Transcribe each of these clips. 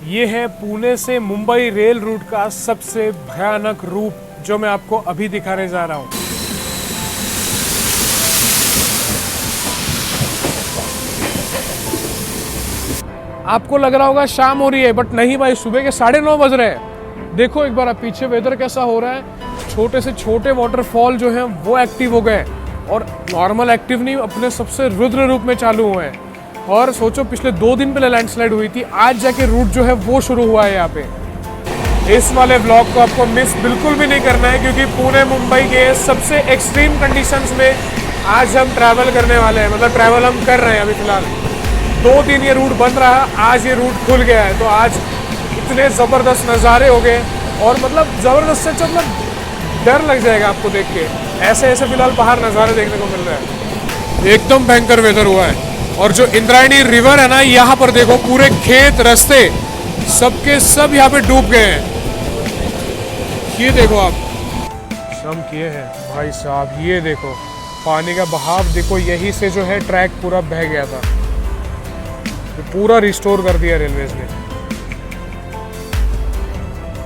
ये है पुणे से मुंबई रेल रूट का सबसे भयानक रूप जो मैं आपको अभी दिखाने जा रहा हूँ। आपको लग रहा होगा शाम हो रही है, बट नहीं भाई, सुबह के 9:30 बज रहे हैं। देखो एक बार आप पीछे वेदर कैसा हो रहा है। छोटे से छोटे वाटरफॉल जो हैं वो एक्टिव हो गए और नॉर्मल एक्टिव नहीं, अपने सबसे रुद्र रूप में चालू हुए हैं। और सोचो पिछले 2 दिन पहले लैंडस्लाइड हुई थी, आज जाके रूट जो है वो शुरू हुआ है यहाँ पे। इस वाले ब्लॉग को आपको मिस बिल्कुल भी नहीं करना है, क्योंकि पुणे मुंबई के सबसे एक्सट्रीम कंडीशंस में आज हम ट्रैवल करने वाले हैं। मतलब ट्रैवल हम कर रहे हैं अभी फिलहाल। 2 दिन ये रूट बंद रहा, आज ये रूट खुल गया है। तो आज इतने ज़बरदस्त नज़ारे हो गए, और मतलब ज़बरदस्त से मतलब डर लग जाएगा आपको देख के। ऐसे ऐसे फिलहाल बाहर नज़ारे देखने को मिल रहे हैं। एकदम भयंकर वेदर हुआ है। और जो इंद्रायणी रिवर है ना, यहाँ पर देखो पूरे खेत रास्ते सबके सब यहाँ पे डूब गए हैं। ये देखो आप सब किए हैं भाई साहब। ये देखो पानी का बहाव देखो, यही से जो है ट्रैक पूरा बह गया था। तो पूरा रिस्टोर कर दिया रेलवेज ने।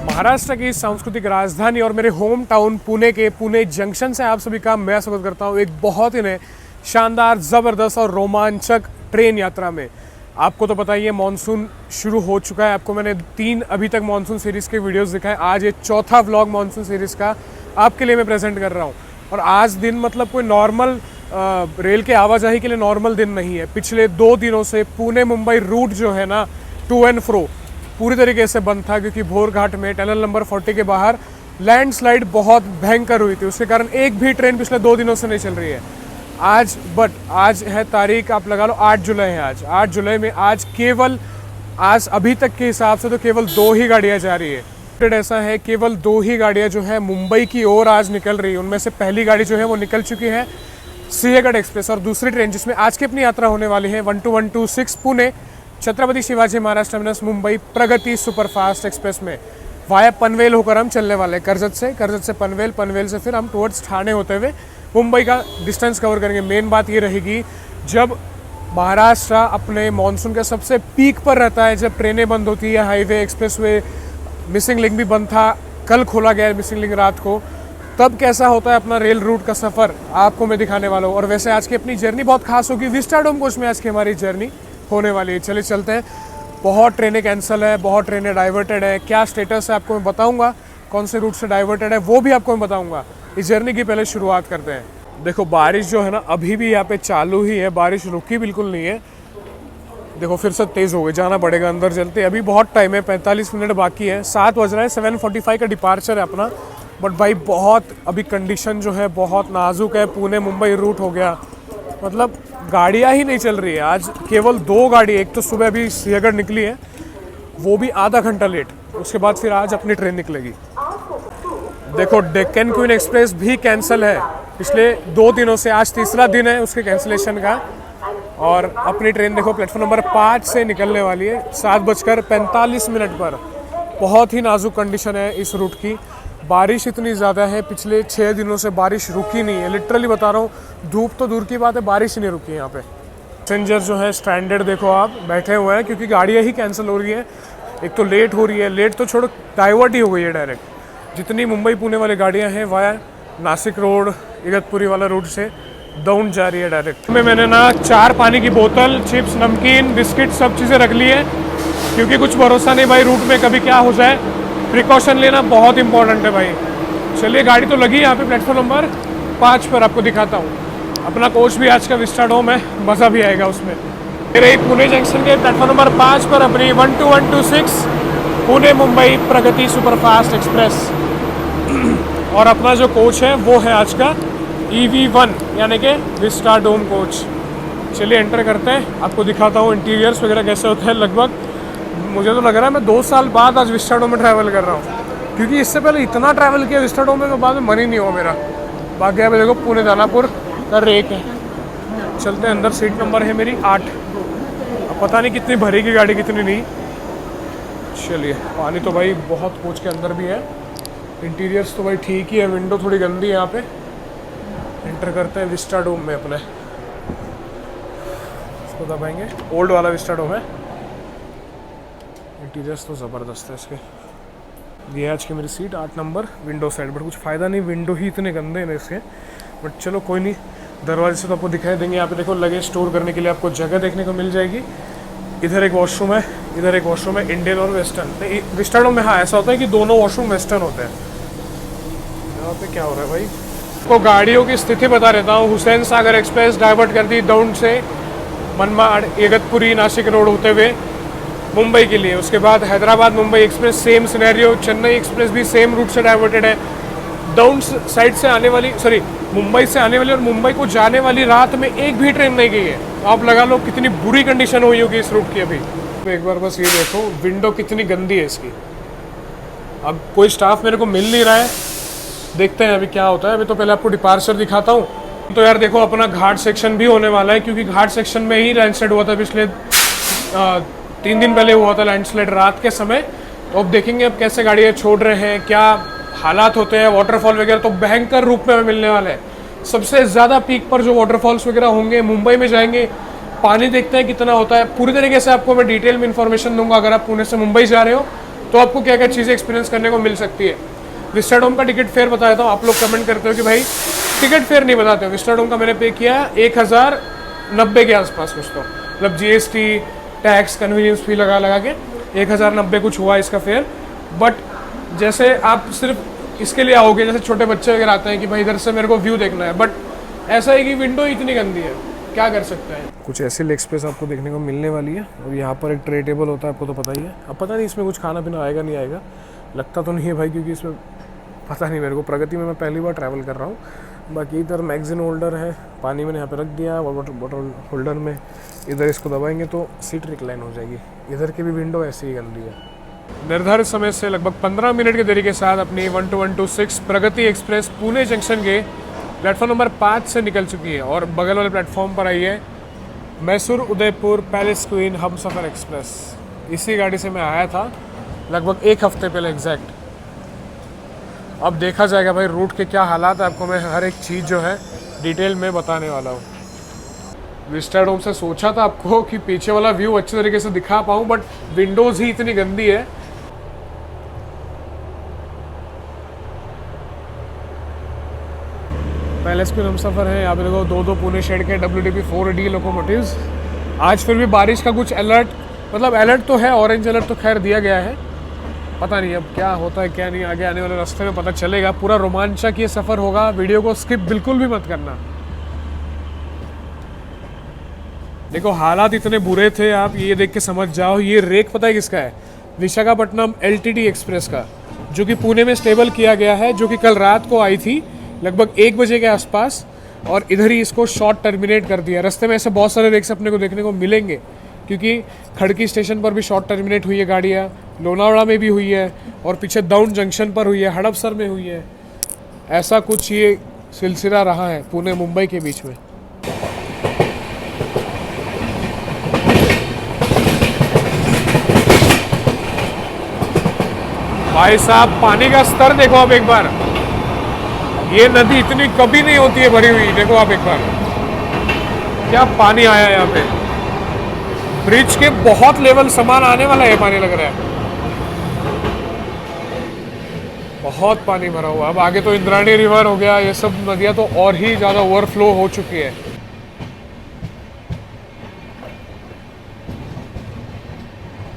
महाराष्ट्र की सांस्कृतिक राजधानी और मेरे होम टाउन पुणे के पुणे जंक्शन से आप सभी का मैं स्वागत करता हूँ एक बहुत ही नए शानदार, ज़बरदस्त और रोमांचक ट्रेन यात्रा में। आपको तो पता ही है मॉनसून शुरू हो चुका है। आपको मैंने 3 अभी तक मॉनसून सीरीज़ के वीडियोस दिखाए। आज ये चौथा व्लॉग मॉनसून सीरीज़ का आपके लिए मैं प्रेजेंट कर रहा हूँ। और आज दिन मतलब कोई नॉर्मल रेल के आवाजाही के लिए नॉर्मल दिन नहीं है। पिछले 2 दिनों से पुणे मुंबई रूट जो है ना, टू एंड फ्रो पूरी तरीके से बंद था, क्योंकि भोरघाट में टनल नंबर 40 के बाहर लैंडस्लाइड बहुत भयंकर हुई थी। उसके कारण एक भी ट्रेन पिछले 2 दिनों से नहीं चल रही है। आज है तारीख, आप लगा लो 8 जुलाई है। आज 8 जुलाई में आज अभी तक के हिसाब से तो केवल 2 ही गाड़ियाँ जा रही है। ऐसा है केवल 2 ही गाड़ियाँ जो है मुंबई की ओर आज निकल रही है। उनमें से पहली गाड़ी जो है वो निकल चुकी है, सिंहगढ़ एक्सप्रेस। और दूसरी ट्रेन जिसमें आज की अपनी यात्रा होने वाली है 12126 पुणे छत्रपति शिवाजी महाराज टर्मिनस मुंबई प्रगति सुपरफास्ट एक्सप्रेस में वाया पनवेल होकर हम चलने वाले हैं। कर्जत से पनवेल से फिर हम टुवर्ड्स ठाणे होते हुए मुंबई का डिस्टेंस कवर करेंगे। मेन बात ये रहेगी, जब महाराष्ट्र अपने मानसून के सबसे पीक पर रहता है, जब ट्रेनें बंद होती है, हाईवे एक्सप्रेसवे मिसिंग लिंक भी बंद था, कल खोला गया है मिसिंग लिंक रात को, तब कैसा होता है अपना रेल रूट का सफ़र आपको मैं दिखाने वाला हूँ। और वैसे आज की अपनी जर्नी बहुत खास होगी। विस्टाडोम कोच में आज की हमारी जर्नी होने वाली है। चलिए चलते हैं। बहुत ट्रेनें कैंसिल है, बहुत ट्रेनें डाइवर्टेड है। क्या स्टेटस है आपको मैं बताऊँगा, कौन से रूट से डाइवर्टेड है वो भी आपको मैं बताऊँगा। इस जर्नी की पहले शुरुआत करते हैं। देखो बारिश जो है ना अभी भी यहाँ पे चालू ही है, बारिश रुकी बिल्कुल नहीं है। देखो फिर से तेज़ हो गई, जाना पड़ेगा अंदर चलते। अभी बहुत टाइम है, 45 मिनट बाकी है। 7 बज रहा है, 7:45 का डिपार्चर है अपना। बट भाई बहुत अभी कंडीशन जो है बहुत नाजुक है। पुणे मुंबई रूट हो गया, मतलब गाड़ियाँ ही नहीं चल रही है। आज केवल 2 गाड़ी, एक तो सुबह अभी सिंहगढ़ निकली है, वो भी आधा घंटा लेट। उसके बाद फिर आज अपनी ट्रेन निकलेगी। देखो डेक्कन क्वीन एक्सप्रेस भी कैंसिल है पिछले 2 दिनों से। आज तीसरा दिन है उसके कैंसिलेशन का। और अपनी ट्रेन देखो प्लेटफॉर्म नंबर 5 से निकलने वाली है 7:45 पर। बहुत ही नाजुक कंडीशन है इस रूट की। बारिश इतनी ज़्यादा है, पिछले 6 दिनों से बारिश रुकी नहीं है। लिटरली बता रहा हूँ, धूप तो दूर की बात है, बारिश ही नहीं रुकी है यहाँ पे। पैसेंजर जो है स्ट्रैंडेड देखो आप बैठे हुए हैं, क्योंकि गाड़ियाँ ही कैंसिल हो रही है। एक तो लेट हो रही है, लेट तो छोड़ो डाइवर्ट ही हो गई है डायरेक्ट। जितनी मुंबई पुणे वाली गाड़ियाँ हैं वाया नासिक रोड इगतपुरी वाला रूट से दौंड जा रही है डायरेक्ट। मैंने ना 4 पानी की बोतल, चिप्स, नमकीन, बिस्किट सब चीज़ें रख ली है, क्योंकि कुछ भरोसा नहीं भाई रूट में कभी क्या हो जाए। प्रिकॉशन लेना बहुत इंपॉर्टेंट है भाई। चलिए गाड़ी तो लगी यहाँ पे प्लेटफॉर्म नंबर 5 पर, आपको दिखाता हूँ। अपना कोच भी आज का विस्टाडोम है, मज़ा भी आएगा उसमें। मेरे पुणे जंक्शन के प्लेटफॉर्म नंबर 5 पर अपनी 12126 पुणे मुंबई प्रगति सुपरफास्ट एक्सप्रेस। और अपना जो कोच है वो है आज का EV1 यानी कि विस्टाडोम कोच। चलिए एंटर करते हैं, आपको दिखाता हूँ इंटीरियर्स वगैरह कैसे होते हैं। लगभग मुझे तो लग रहा है मैं 2 साल बाद आज विस्टाडोम में ट्रैवल कर रहा हूँ, क्योंकि इससे पहले इतना ट्रैवल किया विस्टाडोम में, तो बाद में मन ही नहीं हुआ मेरा। बाकी यहाँ पे देखो पुणे दानापुर का रेक है। चलते हैं अंदर, सीट नंबर है मेरी 8। अब पता नहीं कितनी भरेगी गाड़ी कितनी नहीं। चलिए पानी तो भाई बहुत कोच के अंदर भी है। इंटीरियर्स तो भाई ठीक ही है, विंडो थोड़ी गंदी है यहाँ पे। एंटर करते हैं विस्टाडोम में अपने। इसको दबाएंगे, ओल्ड वाला विस्टाडोम है। इंटीरियर्स तो ज़बरदस्त है इसके। ये है आज की मेरी seat 8 number window side, but कुछ फ़ायदा नहीं, विंडो ही इतने गंदे हैं इसके, बट चलो कोई नहीं। दरवाजे से तो आपको दिखाई देंगे। यहाँ पे देखो लगेज स्टोर करने के लिए आपको जगह देखने को मिल जाएगी। इधर एक वॉशरूम है, इधर एक वॉशरूम है, इंडियन और वेस्टर्न। विस्टाडोम में हाँ ऐसा होता है कि दोनों वॉशरूम वेस्टर्न होते हैं। यहाँ पे क्या हो रहा है भाई? को गाड़ियों की स्थिति बता देता हूँ। हुसैन सागर एक्सप्रेस डाइवर्ट कर दी दौंड से मनमाड़ इगतपुरी नासिक रोड होते हुए मुंबई के लिए। उसके बाद Hyderabad Mumbai express same scenario, Chennai express भी सेम रूट से डाइवर्टेड है। दौंड साइड से आने वाली, सॉरी मुंबई से आने वाली और मुंबई को जाने वाली रात में एक भी ट्रेन नहीं गई है। तो आप लगा लो कितनी बुरी कंडीशन हुई होगी इस रूट की अभी। तो एक बार बस ये देखो विंडो कितनी गंदी है इसकी। अब कोई स्टाफ मेरे को मिल नहीं रहा है, देखते हैं अभी क्या होता है। अभी तो पहले आपको डिपार्चर दिखाता हूँ। तो यार देखो अपना घाट सेक्शन भी होने वाला है, क्योंकि घाट सेक्शन में ही लैंडस्लाइड हुआ था पिछले 3 दिन पहले हुआ था लैंडस्लाइड रात के समय। तो अब देखेंगे अब कैसे गाड़ियाँ छोड़ रहे हैं, क्या हालात होते हैं। वाटरफॉल वगैरह तो भयंकर रूप में हमें मिलने वाला है। सबसे ज़्यादा पीक पर जो वाटरफॉल्स वगैरह होंगे मुंबई में जाएंगे, पानी देखते हैं कितना होता है। पूरी तरीके से आपको मैं डिटेल में इन्फॉर्मेशन दूंगा। अगर आप पुणे से मुंबई जा रहे हो तो आपको क्या क्या चीज़ें एक्सपीरियंस करने को मिल सकती है। विस्टाडोम का टिकट फेयर बता देता हूँ। आप लोग कमेंट करते हो कि भाई टिकट फेयर नहीं बताते हो। विस्टाडोम का मैंने पे किया 1090 के आसपास कुछ, तो मतलब GST टैक्स कन्वीनियंस फी लगा के 1090 कुछ हुआ इसका फेयर। बट जैसे आप सिर्फ इसके लिए आओगे, जैसे छोटे बच्चे वगैरह आते हैं कि भाई इधर से मेरे को व्यू देखना है, बट ऐसा है कि विंडो इतनी गंदी है, क्या कर सकते हैं। कुछ ऐसी लेग स्पेस आपको देखने को मिलने वाली है। और यहाँ पर एक ट्रे टेबल होता है, आपको तो पता ही है। अब पता नहीं इसमें कुछ खाना पीना आएगा नहीं आएगा, लगता तो नहीं है भाई, क्योंकि इसमें पता नहीं मेरे को। प्रगति में मैं पहली बार ट्रैवल कर रहा हूँ। बाकी इधर मैगजीन होल्डर है, पानी मैंने यहाँ पे रख दिया वाटर बॉटल होल्डर में। इधर इसको दबाएंगे तो सीट रिक्लाइन हो जाएगी। इधर की भी विंडो ऐसी ही गंदी है। निर्धारित समय से लगभग 15 मिनट की देरी के साथ अपनी 12126 प्रगति एक्सप्रेस पुणे जंक्शन के प्लेटफॉर्म नंबर 5 से निकल चुकी है और बगल वाले प्लेटफॉर्म पर आई है मैसूर उदयपुर पैलेस क्वीन हमसफ़र एक्सप्रेस। इसी गाड़ी से मैं आया था लगभग 1 हफ्ते पहले एग्जैक्ट। अब देखा जाएगा भाई रूट के क्या हालात है, आपको मैं हर एक चीज़ जो है डिटेल में बताने वाला हूँ। विस्टाडोम से सोचा था आपको कि पीछे वाला व्यू अच्छे तरीके से दिखा पाऊँ, बट विंडोज़ ही इतनी गंदी है। पैलेस क्वीन हमसफ़र है। यहाँ पे देखो 2 पुणे शेड के WDP 4D लोकोमोटिव्स। आज फिर भी बारिश का कुछ अलर्ट, मतलब अलर्ट तो है, ऑरेंज अलर्ट तो खैर दिया गया है। पता नहीं अब क्या होता है क्या नहीं, आगे आने वाले रास्ते में पता चलेगा। पूरा रोमांचक ये सफ़र होगा, वीडियो को स्किप बिल्कुल भी मत करना। देखो हालात इतने बुरे थे, आप ये देख के समझ जाओ। ये रेक पता है किसका है? विशाखापट्टनम LTT एक्सप्रेस का, जो कि पुणे में स्टेबल किया गया है, जो कि कल रात को आई थी लगभग 1 बजे के आसपास, और इधर ही इसको शॉर्ट टर्मिनेट कर दिया। रास्ते में ऐसे बहुत सारे रेक्स अपने को देखने को मिलेंगे, क्योंकि खड़की स्टेशन पर भी शॉर्ट टर्मिनेट हुई है गाड़ियाँ, लोनावड़ा में भी हुई है, और पीछे दौंड जंक्शन पर हुई है, हड़पसर में हुई है। ऐसा कुछ ये सिलसिला रहा है पुणे मुंबई के बीच में। भाई साहब पानी का स्तर देखो आप एक बार। ये नदी इतनी कभी नहीं होती है भरी हुई, देखो आप एक बार क्या पानी आया है यहाँ पे। ब्रिज के बहुत लेवल समान आने वाला है, पानी लग रहा है। बहुत पानी भरा हुआ। अब आगे तो इंद्रायणी रिवर हो गया, ये सब नदियाँ तो और ही ज़्यादा ओवरफ्लो हो चुकी है।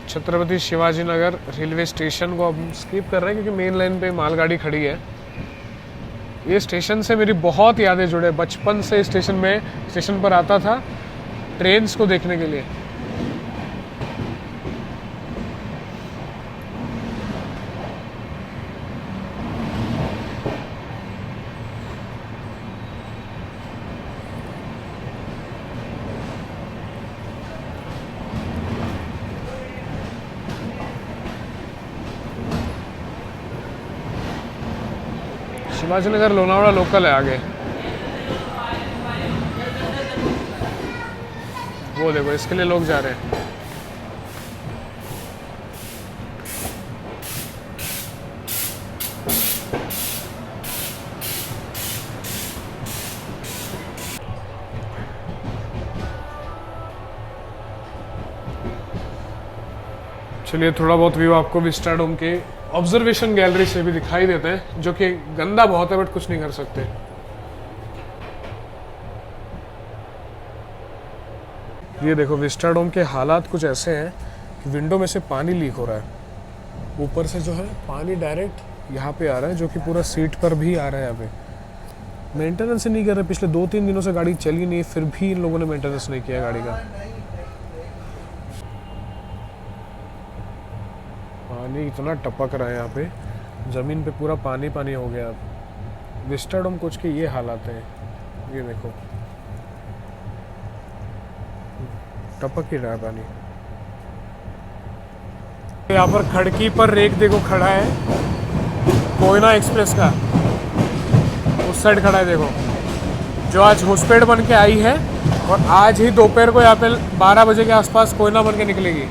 छत्रपति शिवाजी नगर रेलवे स्टेशन को हम स्किप कर रहे हैं, क्योंकि मेन लाइन पे मालगाड़ी खड़ी है। ये स्टेशन से मेरी बहुत यादें जुड़े। बचपन से स्टेशन पर आता था ट्रेन्स को देखने के लिए। शिवाजी नगर लोनावड़ा लोकल है आगे। वो देखो इसके लिए लोग जा रहे हैं। चलिए थोड़ा बहुत व्यू आपको विस्टाडोम के ऑब्जर्वेशन गैलरी से भी दिखाई देते हैं, जो कि गंदा बहुत है बट कुछ नहीं कर सकते। ये देखो विस्टाडोम के हालात कुछ ऐसे हैं कि विंडो में से पानी लीक हो रहा है, ऊपर से जो है पानी डायरेक्ट यहाँ पे आ रहा है, जो कि पूरा सीट पर भी आ रहा है। यहाँ पे मेंटेनेंस नहीं कर रहे, पिछले 2-3 दिनों से गाड़ी चली नहीं, फिर भी इन लोगों ने मेंटेनेंस नहीं किया गाड़ी का। पानी इतना टपक रहा है यहाँ पे, ज़मीन पे पूरा पानी पानी हो गया। विस्टाडोम कोच के ये हालात हैं, ये देखो टपक ही रहा है पानी। यहाँ पर खड़की पर रेक देखो खड़ा है, कोयना एक्सप्रेस का, उस साइड खड़ा है देखो, जो आज होस्पेड बन के आई है और आज ही दोपहर को यहाँ पे 12 बजे के आसपास कोयना बन के निकलेगी।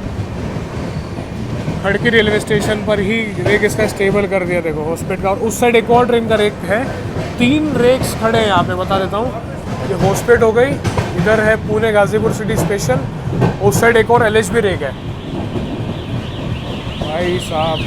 खड़की रेलवे स्टेशन पर ही रेक इसका स्टेबल कर दिया देखो होस्पेड का। और उस साइड एक और ट्रेन का रेक है, 3 रेक्स खड़े हैं यहाँ पे, बता देता हूँ। ये होस्पेड हो गई, इधर है पुणे गाजीपुर सिटी स्पेशल, उस साइड एक और LHB रेक है। भाई साहब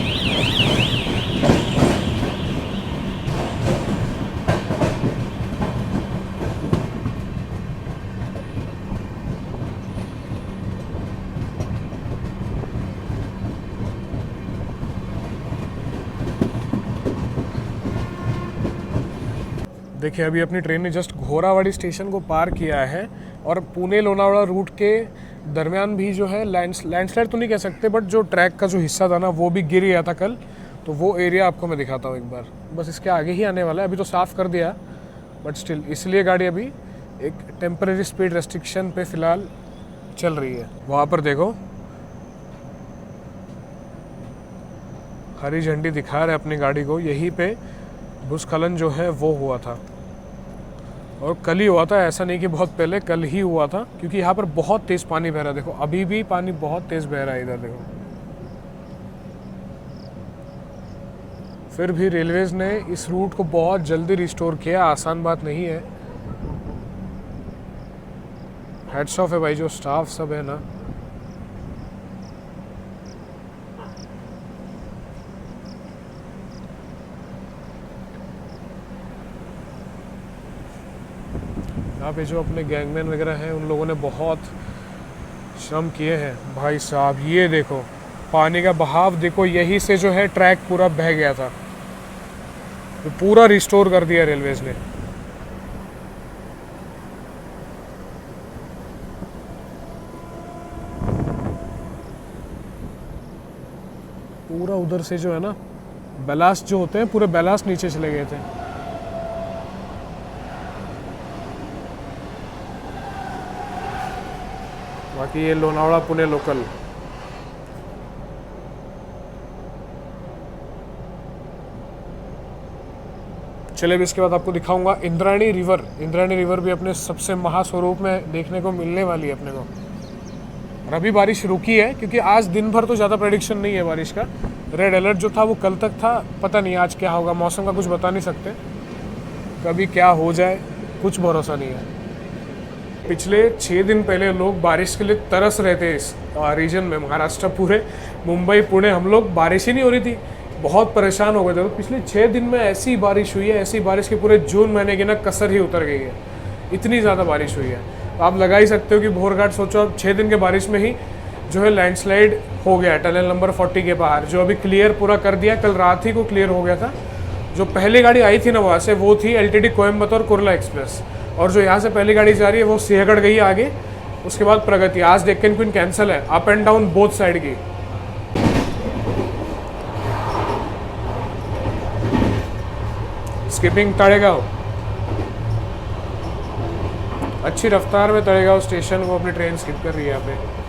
देखिए अभी अपनी ट्रेन ने जस्ट घोरावाड़ी स्टेशन को पार किया है और पुणे लोनावड़ा रूट के दरमियान भी जो है लैंडस्लाइड तो नहीं कह सकते, बट जो ट्रैक का जो हिस्सा था ना वो भी गिर गया था कल, तो वो एरिया आपको मैं दिखाता हूँ एक बार। बस इसके आगे ही आने वाला है, अभी तो साफ़ कर दिया बट स्टिल, इसलिए गाड़ी अभी एक टेम्परेरी स्पीड रेस्ट्रिक्शन पे फ़िलहाल चल रही है। वहाँ पर देखो हरी झंडी दिखा रहे अपनी गाड़ी को, यहीं पे भूस्खलन जो है वो हुआ था और कल ही हुआ था, ऐसा नहीं कि बहुत पहले, कल ही हुआ था, क्योंकि यहाँ पर बहुत तेज़ पानी बह रहा है। देखो अभी भी पानी बहुत तेज़ बह रहा है इधर देखो। फिर भी रेलवेज ने इस रूट को बहुत जल्दी रिस्टोर किया, आसान बात नहीं है। हेड्स ऑफ है भाई जो स्टाफ सब है ना। यहाँ पे जो अपने गैंगमैन वगैरह हैं उन लोगों ने बहुत श्रम किए हैं भाई साहब। ये देखो पानी का बहाव देखो, यहीं से जो है ट्रैक पूरा बह गया था, तो पूरा रिस्टोर कर दिया रेलवेज ने। पूरा उधर से जो है ना बैलास्ट जो होते हैं, पूरे बैलास्ट नीचे चले गए थे। बाकी ये लोनावड़ा पुणे लोकल। चलिए अब इसके बाद आपको दिखाऊंगा इंद्रायणी रिवर। इंद्रायणी रिवर भी अपने सबसे महास्वरूप में देखने को मिलने वाली है अपने को। और अभी बारिश रुकी है, क्योंकि आज दिन भर तो ज़्यादा प्रेडिक्शन नहीं है बारिश का। रेड अलर्ट जो था वो कल तक था, पता नहीं आज क्या होगा, मौसम का कुछ बता नहीं सकते, कभी क्या हो जाए कुछ भरोसा नहीं है। पिछले 6 दिन पहले लोग बारिश के लिए तरस रहे थे इस रीजन में, महाराष्ट्र पूरे, मुंबई पुणे, हम लोग बारिश ही नहीं हो रही थी, बहुत परेशान हो गए थे। तो पिछले 6 दिन में ऐसी बारिश हुई है, ऐसी बारिश की पूरे जून महीने की ना कसर ही उतर गई है, इतनी ज़्यादा बारिश हुई है। तो आप लगा ही सकते हो कि भोरघाट, सोचो अब 6 दिन के बारिश में ही जो है लैंडस्लाइड हो गया टनल नंबर 40 के बाहर, जो अभी क्लियर पूरा कर दिया, कल रात ही को क्लियर हो गया था। जो पहली गाड़ी आई थी ना वहाँ से, वो थी LTT कोयम्बतूर कुर्ला एक्सप्रेस, और जो यहाँ से पहली गाड़ी जा रही है वो सिंहगढ़ गई आगे, उसके बाद प्रगति। आज डेक्कन क्वीन कैंसिल है, up and down both side की। स्किपिंग तड़ेगांव, अच्छी रफ्तार में तड़ेगांव स्टेशन को अपनी ट्रेन स्किप कर रही है यहाँ पे।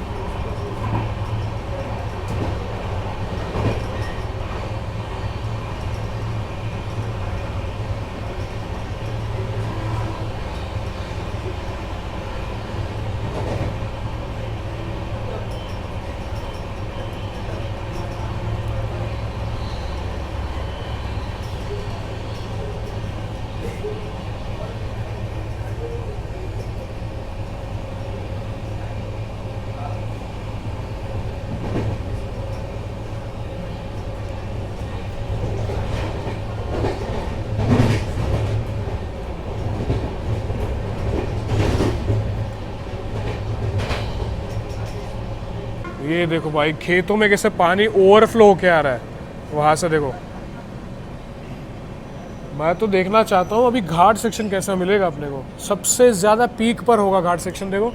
ये देखो भाई खेतों में कैसे पानी ओवरफ्लो होके आ रहा है, वहाँ से देखो। मैं तो देखना चाहता हूँ अभी घाट सेक्शन कैसा मिलेगा अपने को। सबसे ज़्यादा पीक पर होगा घाट सेक्शन। देखो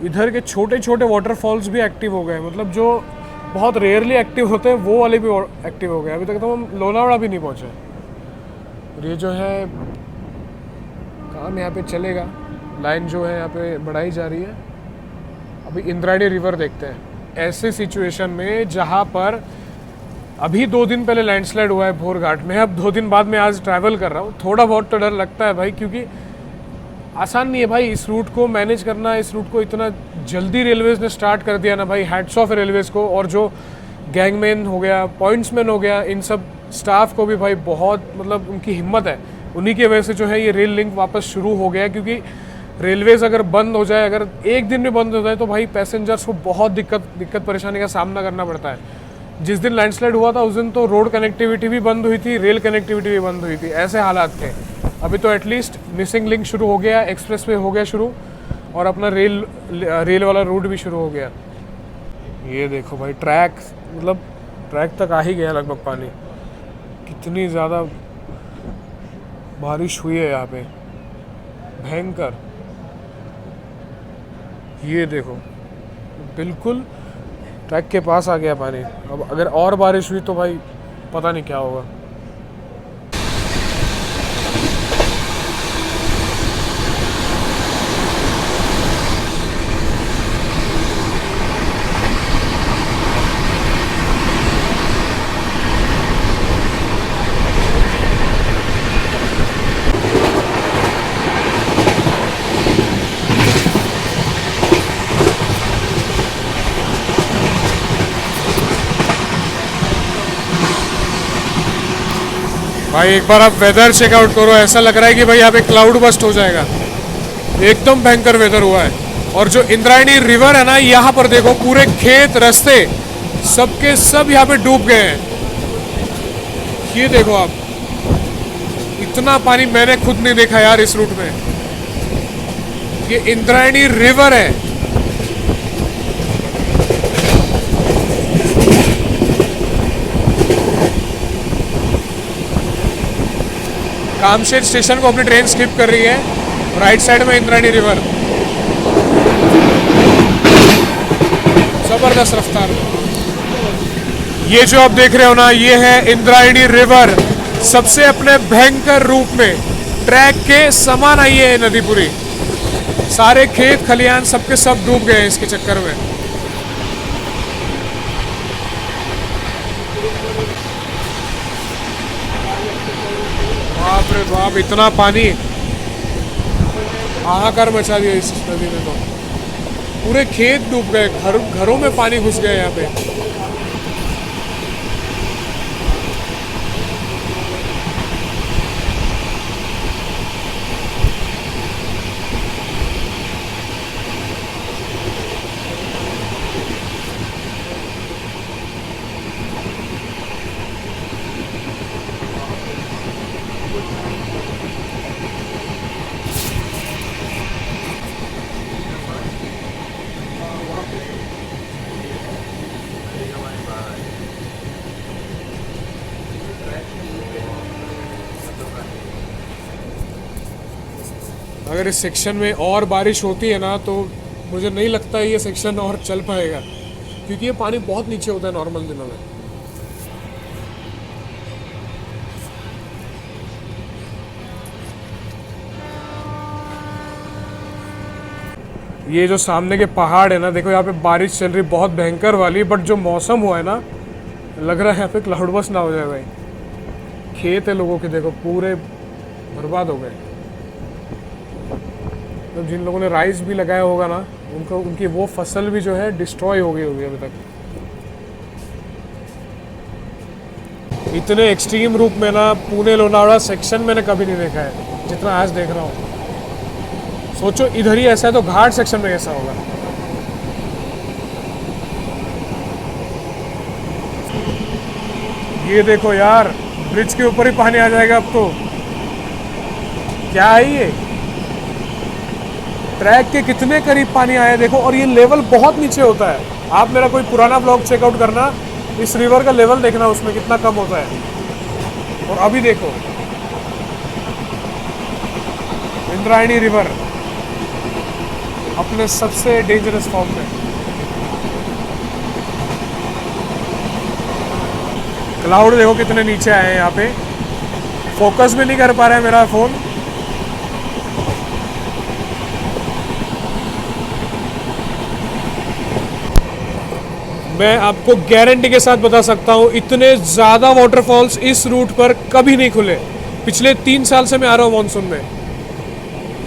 इधर के छोटे छोटे वाटरफॉल्स भी एक्टिव हो गए, मतलब जो बहुत रेयरली एक्टिव होते हैं वो वाले भी एक्टिव हो गए। अभी तक तो हम लोनावड़ा भी नहीं पहुँचे। और ये जो है काम यहाँ पे चलेगा, लाइन जो है यहाँ पे बढ़ाई जा रही है। अभी इंद्रायणी रिवर देखते हैं ऐसे सिचुएशन में जहाँ पर अभी 2 दिन पहले लैंडस्लाइड हुआ है भोर घाट में। अब 2 दिन बाद मैं आज ट्रैवल कर रहा हूँ, थोड़ा बहुत तो डर लगता है भाई, क्योंकि आसान नहीं है भाई इस रूट को मैनेज करना। इस रूट को इतना जल्दी रेलवेज़ ने स्टार्ट कर दिया ना भाई, हैट्स ऑफ रेलवेज़ को। और जो गैंगमैन हो गया, पॉइंट्समैन हो गया, इन सब स्टाफ को भी भाई बहुत मतलब उनकी हिम्मत है। उन्हीं की वजह से जो है ये रेल लिंक वापस शुरू हो गया, क्योंकि रेलवेज़ अगर बंद हो जाए, अगर एक दिन में बंद हो जाए तो भाई पैसेंजर्स को बहुत दिक्कत परेशानी का सामना करना पड़ता है। जिस दिन लैंडस्लाइड हुआ था उस दिन तो रोड कनेक्टिविटी भी बंद हुई थी, रेल कनेक्टिविटी भी बंद हुई थी, ऐसे हालात थे। अभी तो एटलीस्ट मिसिंग लिंक शुरू हो गया, एक्सप्रेसवे हो गया शुरू, और अपना रेल वाला रूट भी शुरू हो गया। ये देखो भाई ट्रैक, मतलब ट्रैक तक आ ही गया लगभग पानी। कितनी ज़्यादा बारिश हुई है यहाँ पे, भयंकर। ये देखो बिल्कुल ट्रैक के पास आ गया पानी। अब अगर और बारिश हुई तो भाई पता नहीं क्या होगा। भाई एक बार आप वेदर चेकआउट करो, ऐसा लग रहा है कि भाई यहाँ पे क्लाउड बस्ट हो जाएगा। एकदम भयंकर वेदर हुआ है। और जो इंद्रायणी रिवर है ना, यहाँ पर देखो पूरे खेत रास्ते सबके सब यहाँ पे डूब गए हैं। ये देखो आप, इतना पानी मैंने खुद नहीं देखा यार इस रूट में। ये इंद्रायणी रिवर है। कामशेत स्टेशन को अपनी ट्रेन स्किप कर रही है, राइट साइड में इंद्रायणी रिवर, जबरदस्त रफ्तार। ये जो आप देख रहे हो ना, ये है इंद्रायणी रिवर, सबसे अपने भयंकर रूप में। ट्रैक के समान आई है नदी पूरी, सारे खेत खलियान सबके सब डूब गए हैं इसके चक्कर में। बाप रे बाप, इतना पानी, हाहाकार मचा दिया इस नदी में। तो पूरे खेत डूब गए, घरों में पानी घुस गया यहाँ पे। अगर इस सेक्शन में और बारिश होती है ना, तो मुझे नहीं लगता ये सेक्शन और चल पाएगा, क्योंकि ये पानी बहुत नीचे होता है नॉर्मल दिनों में। ये जो सामने के पहाड़ है ना, देखो यहाँ पे बारिश चल रही बहुत भयंकर वाली, बट जो मौसम हुआ है ना, लग रहा है यहाँ पे क्लाउड बस्ट ना हो जाए भाई। खेत है लोगों के, देखो पूरे बर्बाद हो गए। तो जिन लोगों ने राइस भी लगाया होगा ना, उनकी वो फसल भी जो है डिस्ट्रॉय हो गई होगी अभी तक। इतने एक्सट्रीम रूप में ना पुणे लोनावड़ा सेक्शन मैंने कभी नहीं देखा है जितना आज देख रहा हूँ। सोचो इधर ही ऐसा है तो घाट सेक्शन में कैसा होगा। ये देखो यार, ब्रिज के ऊपर ही पानी आ जाएगा अब तो। क्या है ये, ट्रैक के कितने करीब पानी आया देखो, और ये लेवल बहुत नीचे होता है। आप मेरा कोई पुराना ब्लॉग चेकआउट करना, इस रिवर का लेवल देखना उसमें कितना कम होता है। और अभी देखो इंद्रायणी रिवर अपने सबसे डेंजरस फॉर्म में। क्लाउड देखो कितने नीचे आए हैं यहाँ पे, फोकस भी नहीं कर पा रहा है मेरा फ़ोन। मैं आपको गारंटी के साथ बता सकता हूँ इतने ज़्यादा वाटरफॉल्स इस रूट पर कभी नहीं खुले। पिछले 3 साल से मैं आ रहा हूँ मानसून में,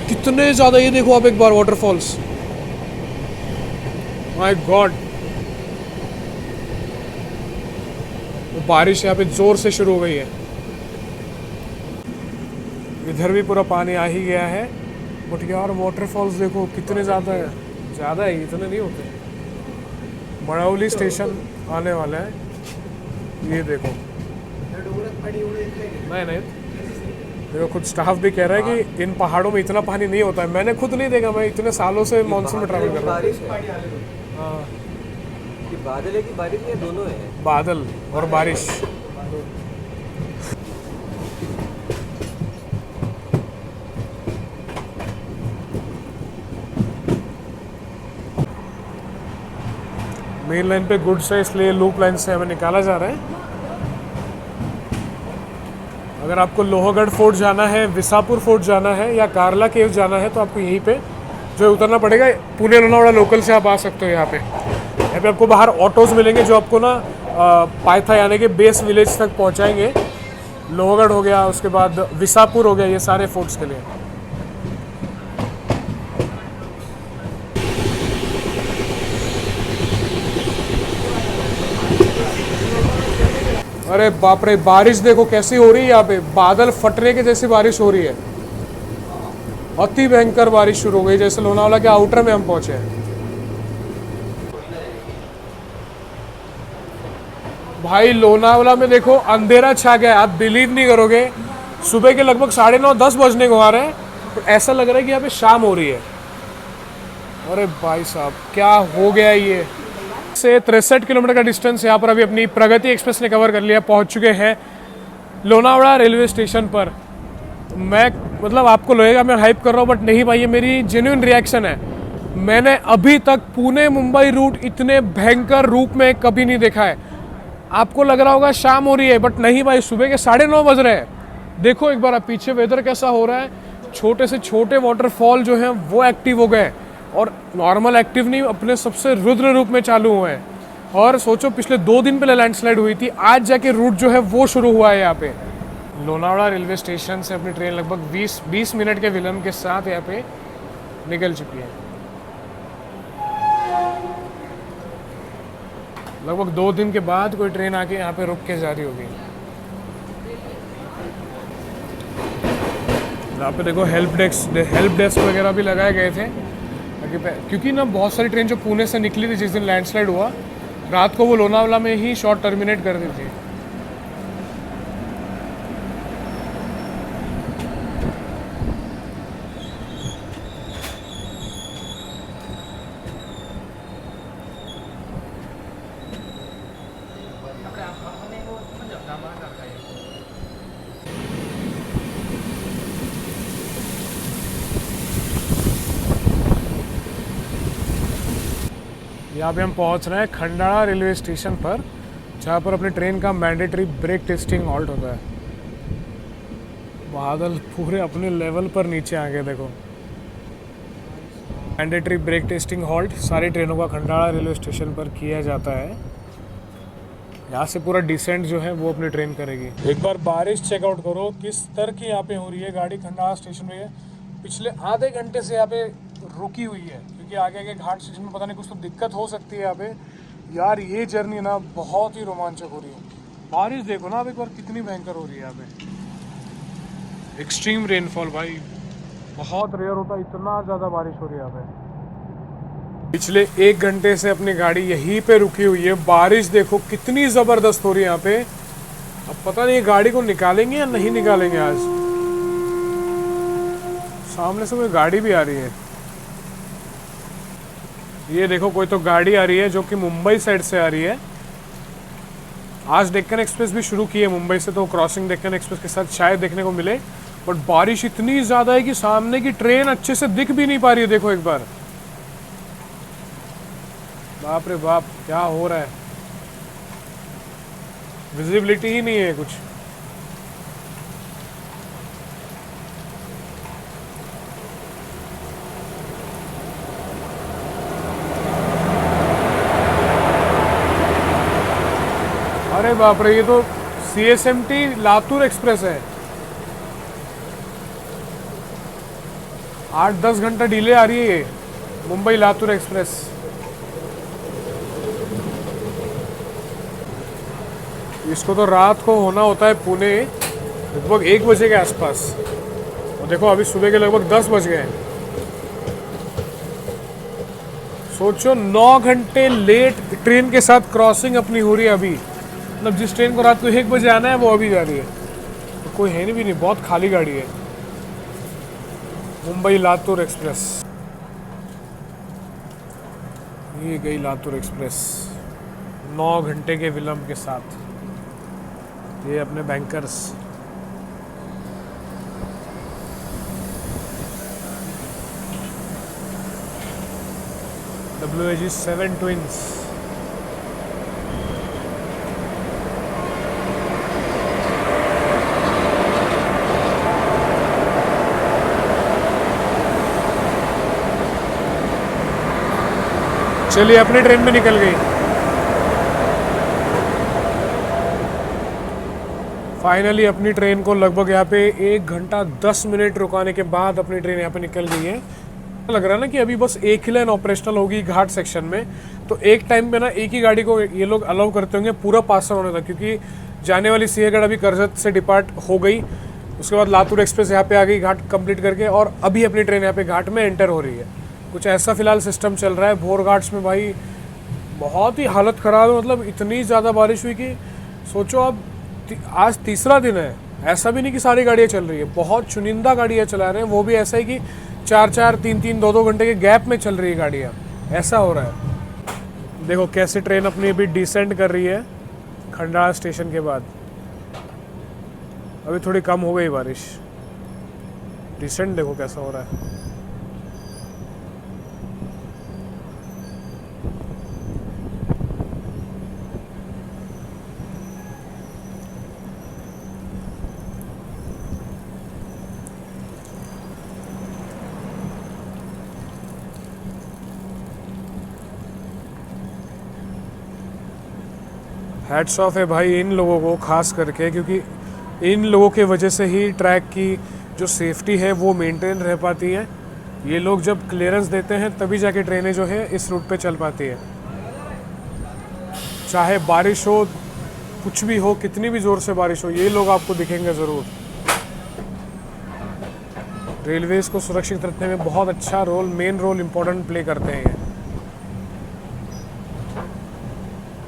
कितने ज़्यादा, ये देखो आप एक बार वाटरफॉल्स, माय गॉड। बारिश यहाँ पे ज़ोर से शुरू हो गई है, इधर भी पूरा पानी आ ही गया है। बट यार वाटरफॉल्स देखो कितने ज़्यादा है, ज़्यादा है, इतने नहीं होते। मड़ौली स्टेशन आने वाला है, ये देखो। नहीं नहीं देखो, खुद स्टाफ भी कह रहा है कि इन पहाड़ों में इतना पानी नहीं होता है। मैंने खुद नहीं देखा, मैं इतने सालों से मानसून में ट्रैवल कर रहा हूँ। हाँ, बादल है कि बारिश है, दोनों है। बादल और बारिश। मेन लाइन पे गुड्स है, इसलिए लूप लाइन से हमें निकाला जा रहा है। अगर आपको लोहगढ़ फोर्ट जाना है, विसापुर फोर्ट जाना है या कारला केव जाना है तो आपको यहीं पे जो उतरना पड़ेगा। पुणे लोनावड़ा लोकल से आप आ सकते हो। यहाँ पे आपको बाहर ऑटोज़ मिलेंगे जो आपको ना पायथा यानी कि बेस विलेज तक पहुँचाएंगे। लोहगढ़ हो गया, उसके बाद विसापुर हो गया, ये सारे फोर्ट्स के लिए। अरे बाप रे, बारिश देखो कैसी हो रही है यहाँ पे, बादल फटने के जैसी बारिश हो रही है। अति भयंकर बारिश शुरू हो गई, जैसे लोनावाला के आउटर में हम पहुंचे हैं। भाई लोनावाला में देखो अंधेरा छा गया, आप बिलीव नहीं करोगे। सुबह के लगभग 9:30-10 बजने को आ रहे हैं, तो ऐसा लग रहा है कि यहाँ पे शाम हो रही है। अरे भाई साहब क्या हो गया ये। से 63 किलोमीटर का डिस्टेंस यहाँ पर अभी अपनी प्रगति एक्सप्रेस ने कवर कर लिया। पहुँच चुके हैं लोनावाड़ा रेलवे स्टेशन पर। मैं मतलब आपको लगेगा मैं हाइप कर रहा हूँ, बट नहीं भाई, ये मेरी जेन्युइन रिएक्शन है। मैंने अभी तक पुणे मुंबई रूट इतने भयंकर रूप में कभी नहीं देखा है। आपको लग रहा होगा शाम हो रही है, बट नहीं भाई, सुबह के 9:30 बज रहे हैं। देखो एक बार आप पीछे वेदर कैसा हो रहा है। छोटे से छोटे वाटरफॉल जो हैं वो एक्टिव हो गए, और नॉर्मल एक्टिव नहीं, अपने सबसे रुद्र रूप में चालू हुए हैं। और सोचो पिछले 2 दिन पहले लैंडस्लाइड हुई थी, आज जाके रूट जो है वो शुरू हुआ है यहाँ पे। लोनावाड़ा रेलवे स्टेशन से अपनी ट्रेन लगभग 20 मिनट के विलंब के साथ यहाँ पे निकल चुकी है। लगभग 2 दिन के बाद कोई ट्रेन आके यहाँ पे रुक के जा रही होगी। यहाँ पे देखो हेल्प डेस्क वगैरह भी लगाए गए थे, क्योंकि ना बहुत सारी ट्रेन जो पुणे से निकली थी जिस दिन लैंडस्लाइड हुआ, रात को वो लोनावाला में ही शॉर्ट टर्मिनेट कर दी थी। यहाँ पे हम पहुँच रहे हैं खंडाला रेलवे स्टेशन पर, जहाँ पर अपनी ट्रेन का मैंडेटरी ब्रेक टेस्टिंग हॉल्ट होता है। बादल पूरे अपने लेवल पर नीचे आ गए देखो। मैंडेटरी ब्रेक टेस्टिंग हॉल्ट सारी ट्रेनों का खंडाला रेलवे स्टेशन पर किया जाता है। यहाँ से पूरा डिसेंट जो है वो अपनी ट्रेन करेगी। एक बार बारिश चेकआउट करो किस तरह की यहाँ पे हो रही है। गाड़ी खंडाला स्टेशन में पिछले आधे घंटे से यहाँ पे रुकी हुई है, क्योंकि आगे आगे घाट स्टेशन में पता नहीं कुछ तो दिक्कत हो सकती है यहाँ पे। यार ये जर्नी ना बहुत ही रोमांचक हो रही है। बारिश देखो ना अब एक बार कितनी भयंकर हो रही है यहाँ पे। एक्सट्रीम रेनफॉल भाई, बहुत रेयर होता, इतना ज़्यादा बारिश हो रही है यहाँ पे। पिछले 1 घंटे से अपनी गाड़ी यहीं पे रुकी हुई है। बारिश देखो कितनी ज़बरदस्त हो रही है यहाँ पे। अब पता नहीं गाड़ी को निकालेंगे या नहीं निकालेंगे आज। सामने से कोई गाड़ी भी आ रही है। ये देखो कोई तो गाड़ी आ रही है जो कि मुंबई साइड से आ रही है। आज डेक्कन एक्सप्रेस भी शुरू की है मुंबई से, तो क्रॉसिंग डेक्कन एक्सप्रेस के साथ शायद देखने को मिले। बट बारिश इतनी ज़्यादा है कि सामने की ट्रेन अच्छे से दिख भी नहीं पा रही है। देखो एक बार, बाप रे बाप क्या हो रहा है, विजिबिलिटी ही नहीं है कुछ। अरे बाप रे, ये तो CSMT लातूर एक्सप्रेस है। 8-10 घंटा डिले आ रही है ये मुंबई लातूर एक्सप्रेस। इसको तो रात को होना होता है पुणे लगभग 1 बजे के आसपास, और देखो अभी सुबह के लगभग 10 बज गए हैं। सोचो 9 घंटे लेट ट्रेन के साथ क्रॉसिंग अपनी हो रही है अभी। मतलब जिस ट्रेन को रात को 1 बजे आना है वो अभी जा रही है। तो कोई है नहीं भी नहीं, बहुत खाली गाड़ी है मुंबई लातूर एक्सप्रेस। ये गई लातूर एक्सप्रेस 9 घंटे के विलंब के साथ। ये अपने बैंकर्स। WAG 7 twins. चलिए अपनी ट्रेन में निकल गई। फाइनली अपनी ट्रेन को लगभग यहाँ पे 1 घंटा 10 मिनट रुकाने के बाद अपनी ट्रेन यहाँ पे निकल गई है। लग रहा है ना कि अभी बस एक ही लाइन ऑपरेशनल होगी घाट सेक्शन में, तो एक टाइम पे ना एक ही गाड़ी को ये लोग अलाउ करते होंगे पूरा पास होने तक, क्योंकि जाने वाली सिंहगढ़ अभी करजत से डिपार्ट हो गई। उसके बाद लातूर एक्सप्रेस यहाँ पे आ गई घाट कंप्लीट करके, और अभी अपनी ट्रेन यहाँ पे घाट में एंटर हो रही है। कुछ ऐसा फिलहाल सिस्टम चल रहा है भोर घाट्स में। भाई बहुत ही हालत ख़राब है, मतलब इतनी ज़्यादा बारिश हुई कि सोचो अब आज तीसरा दिन है, ऐसा भी नहीं कि सारी गाड़ियाँ चल रही है, बहुत चुनिंदा गाड़ियाँ चला रहे हैं, वो भी ऐसा है कि 4-4, 3-3, 2-2 घंटे के गैप में चल रही है गाड़ियाँ, ऐसा हो रहा है। देखो कैसे ट्रेन अपनी अभी डिसेंड कर रही है खंडाला स्टेशन के बाद। अभी थोड़ी कम हो गई बारिश, डिसेंड देखो कैसा हो रहा है। हैट्स ऑफ है भाई इन लोगों को खास करके, क्योंकि इन लोगों के वजह से ही ट्रैक की जो सेफ्टी है वो मेंटेन रह पाती है। ये लोग जब क्लियरेंस देते हैं तभी जाके ट्रेनें जो है इस रूट पे चल पाती है। चाहे बारिश हो, कुछ भी हो, कितनी भी ज़ोर से बारिश हो, ये लोग आपको दिखेंगे ज़रूर। रेलवेज़ को सुरक्षित रखने में बहुत अच्छा role, main role important play करते हैं ये।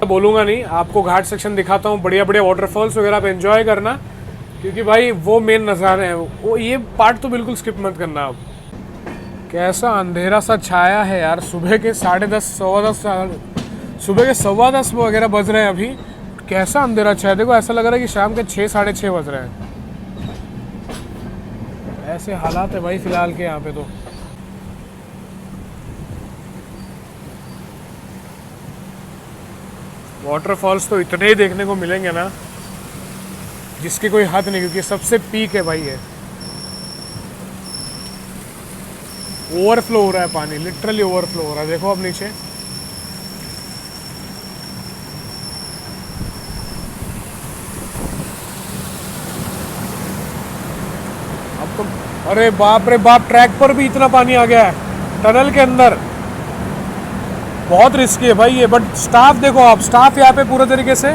बोलूँगा नहीं, आपको घाट सेक्शन दिखाता हूँ, बढ़िया बढ़िया वाटरफॉल्स वगैरह आप एंजॉय करना, क्योंकि भाई वो मेन नज़ारे हैं। वो ये पार्ट तो बिल्कुल स्किप मत करना आप। कैसा अंधेरा सा छाया है यार, सुबह के 10:30, 10:15, सुबह के 10:15 वगैरह बज रहे हैं अभी। कैसा अंधेरा छाया, देखो ऐसा लग रहा है कि शाम के 6, 6:30 बज रहे हैं। ऐसे हालात है भाई फिलहाल के यहाँ पे तो। वाटरफॉल्स तो इतने ही देखने को मिलेंगे ना जिसकी कोई हद नहीं, क्योंकि सबसे पीक है भाई ये। ओवरफ्लो हो रहा है पानी, लिटरली ओवरफ्लो हो रहा है। देखो अब नीचे अब तो, अरे बाप रे बाप, ट्रैक पर भी इतना पानी आ गया है टनल के अंदर। बहुत रिस्की है भाई ये, बट स्टाफ देखो आप, स्टाफ यहाँ पे पूरे तरीके से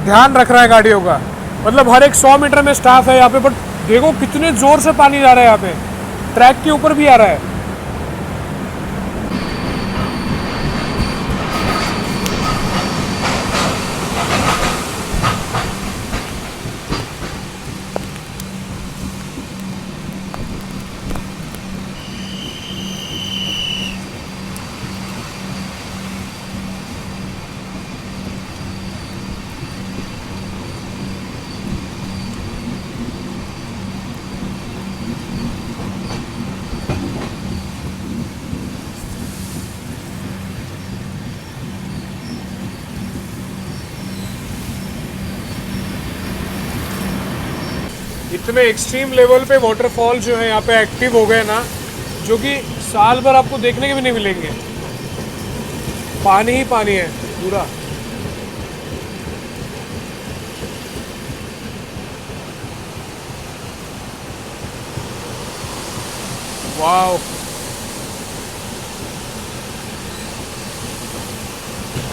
ध्यान रख रहा है गाड़ियों का। मतलब हर एक 100 मीटर में स्टाफ है यहाँ पे, बट देखो कितने जोर से पानी जा रहा है यहाँ पे, ट्रैक के ऊपर भी आ रहा है। इतने एक्सट्रीम लेवल पे वाटरफॉल जो है यहाँ पे एक्टिव हो गए ना, जो कि साल भर आपको देखने के भी नहीं मिलेंगे। पानी ही पानी है पूरा। वाओ,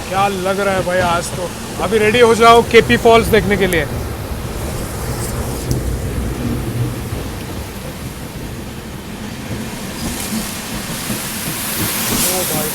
क्या लग रहा है भाई। आज तो अभी रेडी हो जाओ केपी फॉल्स देखने के लिए। ओ भाई,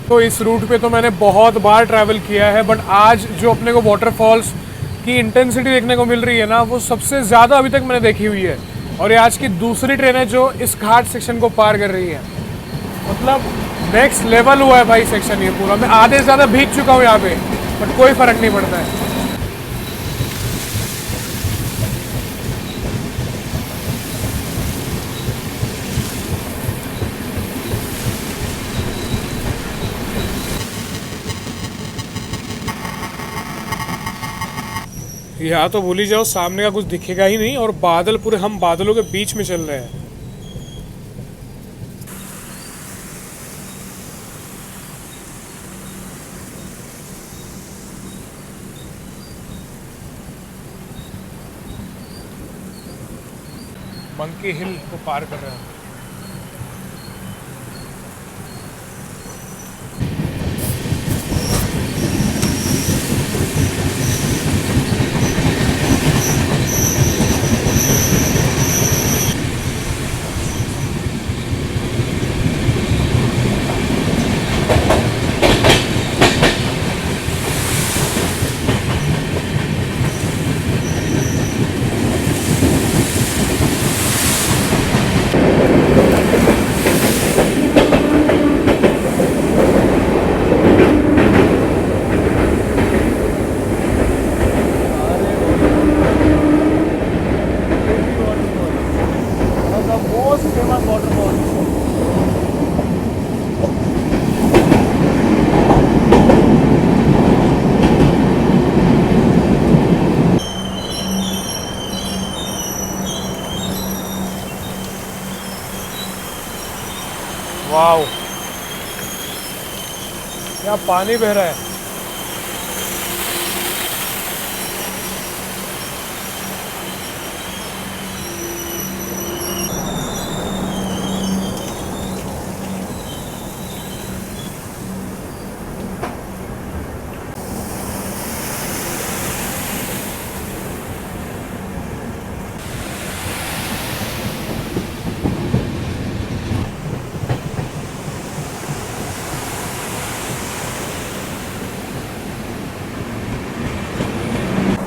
तो इस रूट पे तो मैंने बहुत बार ट्रैवल किया है, बट आज जो अपने को वाटरफॉल्स की इंटेंसिटी देखने को मिल रही है ना, वो सबसे ज़्यादा अभी तक मैंने देखी हुई है। और ये आज की दूसरी ट्रेन है जो इस घाट सेक्शन को पार कर रही है। मतलब नेक्स्ट लेवल हुआ है भाई सेक्शन ये पूरा। मैं आधे से ज़्यादा भीग चुका हूँ यहाँ पे, बट कोई फ़र्क नहीं पड़ता है। यहाँ तो भूल ही जाओ, सामने का कुछ दिखेगा ही नहीं, और बादल पूरे, हम बादलों के बीच में चल रहे हैं। मंकी हिल को पार कर रहे हैं। वाओ, क्या पानी बह रहा है।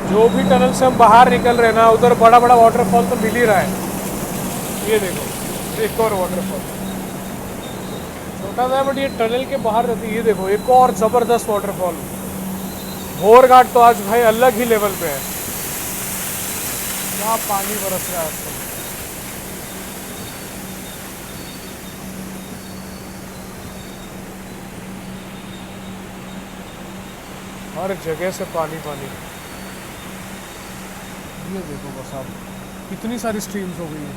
जो भी टनल से हम बाहर निकल रहे हैं ना, उधर बड़ा बड़ा वाटरफॉल तो मिल ही रहा है। ये देखो, एक और वाटरफॉल, छोटा सा है बट ये टनल के बाहर रहती है। ये देखो, एक और ज़बरदस्त वाटरफॉल। भोर घाट तो आज भाई अलग ही लेवल पे है। क्या पानी बरस रहा है आज तो। हर जगह से पानी पानी। ये देखो बस आप, कितनी सारी स्ट्रीम्स हो गई हैं।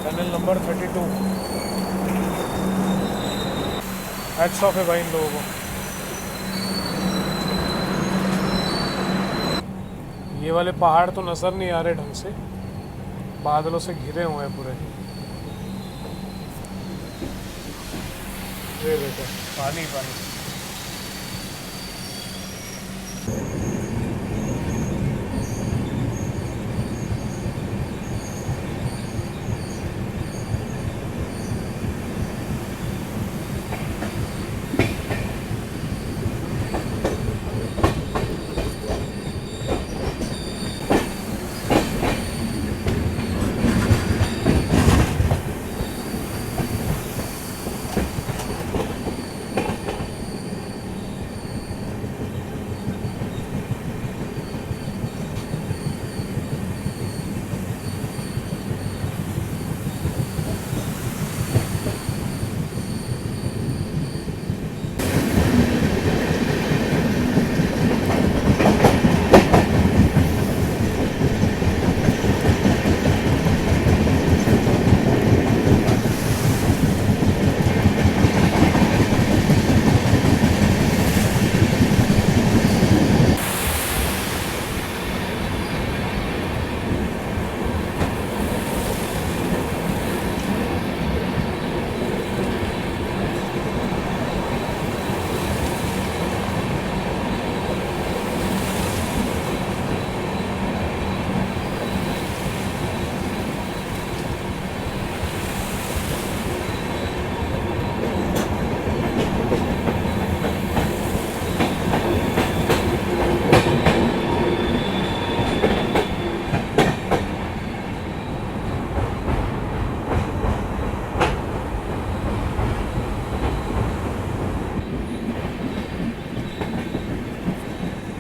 Tunnel number 32। हैट्स ऑफ है भाई इन लोगों को। ये वाले पहाड़ तो नजर नहीं आ रहे ढंग से, बादलों से घिरे हुए हैं पूरे। ये देखो, पानी पानी।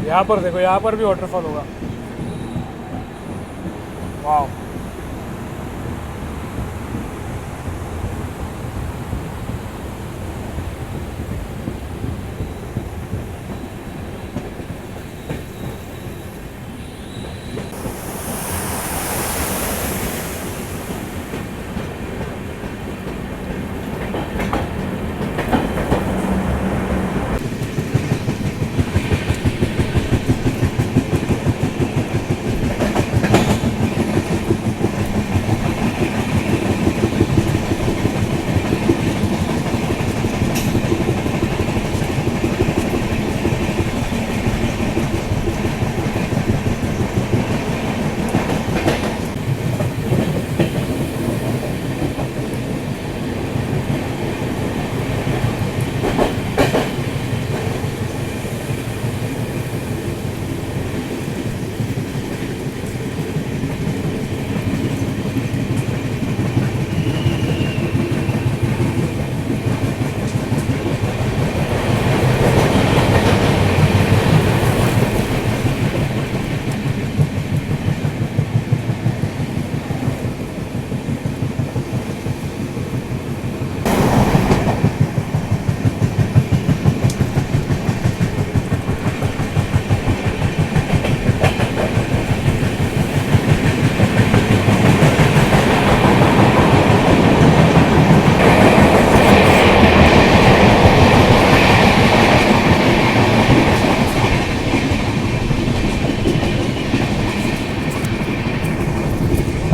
यहाँ पर देखो, यहाँ पर भी वाटरफॉल होगा। वाह,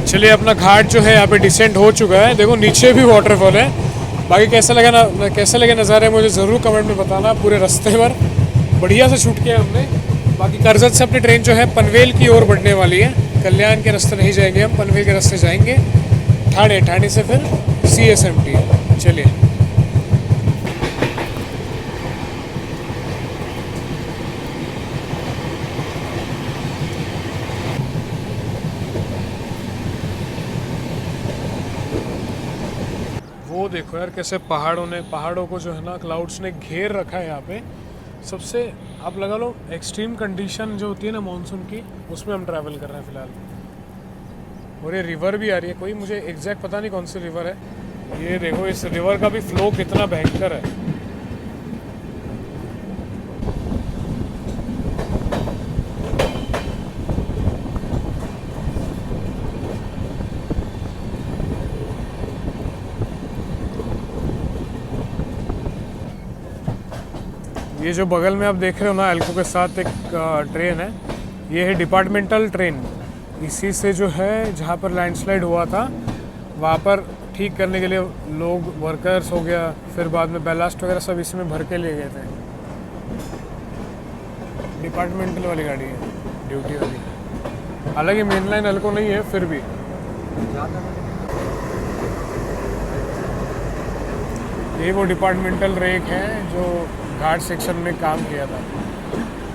चलिए अपना घाट जो है यहाँ पे डिसेंड हो चुका है। देखो नीचे भी वाटरफॉल है। बाकी कैसा लगे नज़ारे मुझे ज़रूर कमेंट में बताना। पूरे रास्ते पर बढ़िया से शूट किया हमने। बाकी करजत से अपनी ट्रेन जो है पनवेल की ओर बढ़ने वाली है। कल्याण के रास्ते नहीं जाएंगे हम, पनवेल के रास्ते जाएंगे ठाणे से फिर CSMT। चलिए वो देखो यार कैसे पहाड़ों को जो है ना क्लाउड्स ने घेर रखा है यहाँ पे। सबसे आप लगा लो एक्सट्रीम कंडीशन जो होती है ना मानसून की, उसमें हम ट्रैवल कर रहे हैं फ़िलहाल। और ये रिवर भी आ रही है कोई, मुझे एग्जैक्ट पता नहीं कौन सी रिवर है। ये देखो इस रिवर का भी फ्लो कितना भयंकर है। ये जो बगल में आप देख रहे हो ना एल्को के साथ एक ट्रेन है, ये है डिपार्टमेंटल ट्रेन। इसी से जो है जहाँ पर लैंडस्लाइड हुआ था वहाँ पर ठीक करने के लिए लोग वर्कर्स हो गया, फिर बाद में बैलास्ट वगैरह सब इसमें भर के ले गए थे। डिपार्टमेंटल वाली गाड़ी है, ड्यूटी वाली। हालांकि मेन लाइन एल्को नहीं है फिर भी। ये वो डिपार्टमेंटल रेक है जो घाट सेक्शन में काम किया था।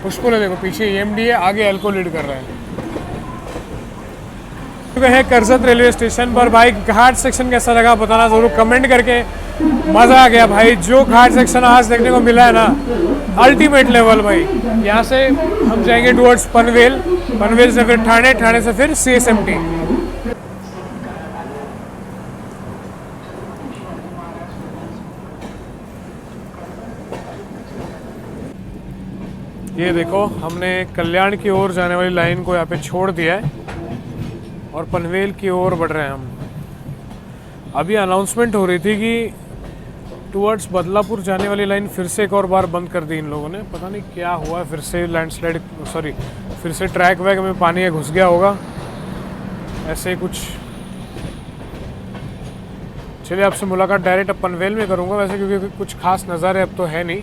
पुष्पुल है देखो पीछे EMD है, आगे एल्को लीड कर रहा है। है करजत रेलवे स्टेशन पर। भाई घाट सेक्शन कैसा लगा बताना जरूर कमेंट करके। मज़ा आ गया भाई, जो घाट सेक्शन आज देखने को मिला है ना, अल्टीमेट लेवल भाई। यहाँ से हम जाएंगे टुवर्ड्स पनवेल, पनवेल से फिर ठाणे, ठाणे से फिर CSMT। ये देखो हमने कल्याण की ओर जाने वाली लाइन को यहाँ पे छोड़ दिया है और पनवेल की ओर बढ़ रहे हैं हम। अभी अनाउंसमेंट हो रही थी कि टुवर्ड्स बदलापुर जाने वाली लाइन फिर से एक और बार बंद कर दी इन लोगों ने। पता नहीं क्या हुआ, फिर से लैंडस्लाइड, सॉरी फिर से ट्रैक वैक में पानी घुस गया होगा, ऐसे ही कुछ। चलिए आपसे मुलाकात डायरेक्ट अब पनवेल में करूँगा वैसे, क्योंकि कुछ खास नज़ारे अब तो है नहीं,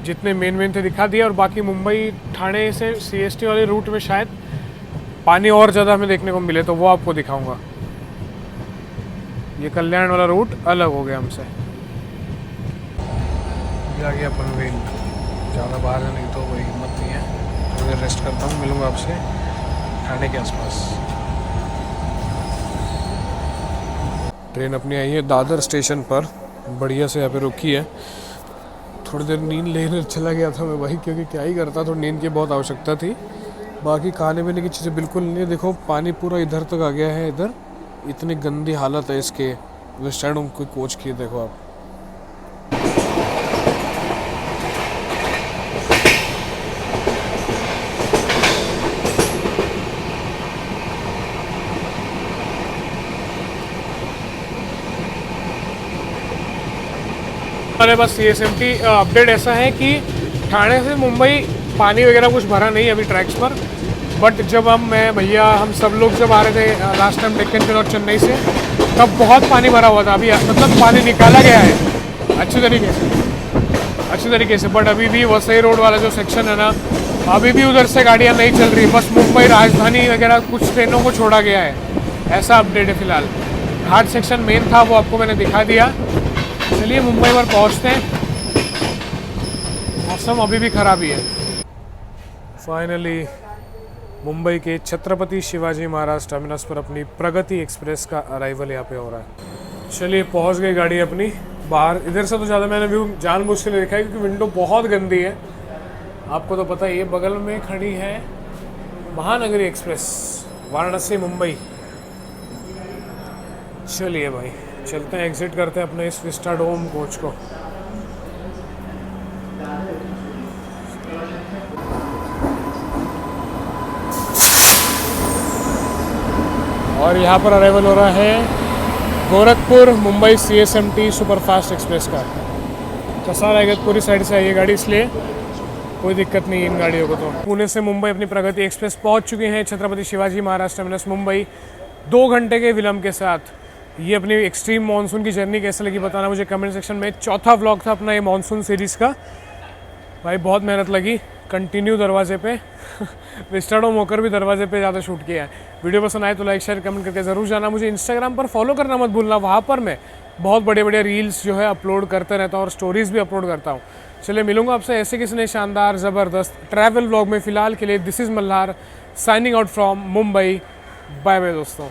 जितने मेन थे दिखा दिया। और बाकी मुंबई ठाणे से CST वाले रूट में शायद पानी और ज़्यादा हमें देखने को मिले तो वो आपको दिखाऊंगा। ये कल्याण वाला रूट अलग हो गया हमसे। आ गया पनवेल, ज़्यादा बाहर जाने की तो कोई हिम्मत नहीं है। थोड़ी देर रेस्ट करता हूँ, मिलूँगा आपसे ठाणे के आसपास। ट्रेन अपनी आई है दादर स्टेशन पर, बढ़िया से यहाँ पे रुकी है। थोड़ी देर नींद लेने चला गया था मैं भाई, क्योंकि क्या ही करता, तो नींद की बहुत आवश्यकता थी। बाकी खाने पीने की चीज़ें बिल्कुल नहीं है। देखो पानी पूरा इधर तक आ गया है, इधर इतनी गंदी हालत है इसके विस्टाडोम कोई कोच की, देखो आप। हमारे पास CSMT अपडेट ऐसा है कि ठाणे से मुंबई पानी वगैरह कुछ भरा नहीं अभी ट्रैक्स पर, बट जब हम सब लोग जब आ रहे थे लास्ट टाइम डेक्कन के और चेन्नई से, तब बहुत पानी भरा हुआ था। अभी मतलब पानी निकाला गया है अच्छी तरीके से, बट अभी भी वसई रोड वाला जो सेक्शन है ना, अभी भी उधर से गाड़ियाँ नहीं चल रही। बस मुंबई राजधानी वगैरह कुछ ट्रेनों को छोड़ा गया है, ऐसा अपडेट है फिलहाल। घाट सेक्शन मेन था, वो आपको मैंने दिखा दिया। चलिए मुंबई पर पहुंचते हैं। मौसम अभी भी खराब ही है। फाइनली मुंबई के छत्रपति शिवाजी महाराज टर्मिनस पर अपनी प्रगति एक्सप्रेस का अराइवल यहाँ पे हो रहा है। चलिए पहुंच गई गाड़ी अपनी बाहर। इधर से तो ज़्यादा मैंने व्यू जानबूझ के देखा है, क्योंकि विंडो बहुत गंदी है। आपको तो पता ही है, बगल में खड़ी है महानगरी एक्सप्रेस वाराणसी मुंबई। चलिए भाई चलते हैं, एग्जिट करते हैं अपने इस विस्टाडोम कोच को। और यहाँ पर अराइवल हो रहा है Gorakhpur Mumbai CSMT superfast express का। कसार इगतपुरी साइड से आई है गाड़ी, इसलिए कोई दिक्कत नहीं है इन गाड़ियों को। तो पुणे से मुंबई अपनी प्रगति एक्सप्रेस पहुँच चुके हैं छत्रपति शिवाजी महाराज टर्मिनस मुंबई 2 घंटे के विलंब के साथ। ये अपनी एक्सट्रीम मानसून की जर्नी कैसे लगी बताना मुझे कमेंट सेक्शन में। चौथा व्लॉग था अपना ये मानसून सीरीज़ का। भाई बहुत मेहनत लगी, कंटिन्यू दरवाजे पे विस्टाडोम होकर भी दरवाजे पे ज़्यादा शूट किया है। वीडियो पसंद आए तो लाइक शेयर कमेंट करके ज़रूर जाना। मुझे इंस्टाग्राम पर फॉलो करना मत भूलना, वहाँ पर मैं बहुत बड़े रील्स जो है अपलोड करते रहता हूँ और स्टोरीज़ भी अपलोड करता हूँ। चलिए मिलूंगा आपसे ऐसे किसी ने शानदार ज़बरदस्त ट्रैवल व्लॉग में। फ़िलहाल के लिए this is Malhar signing out from Mumbai. Bye bye दोस्तों।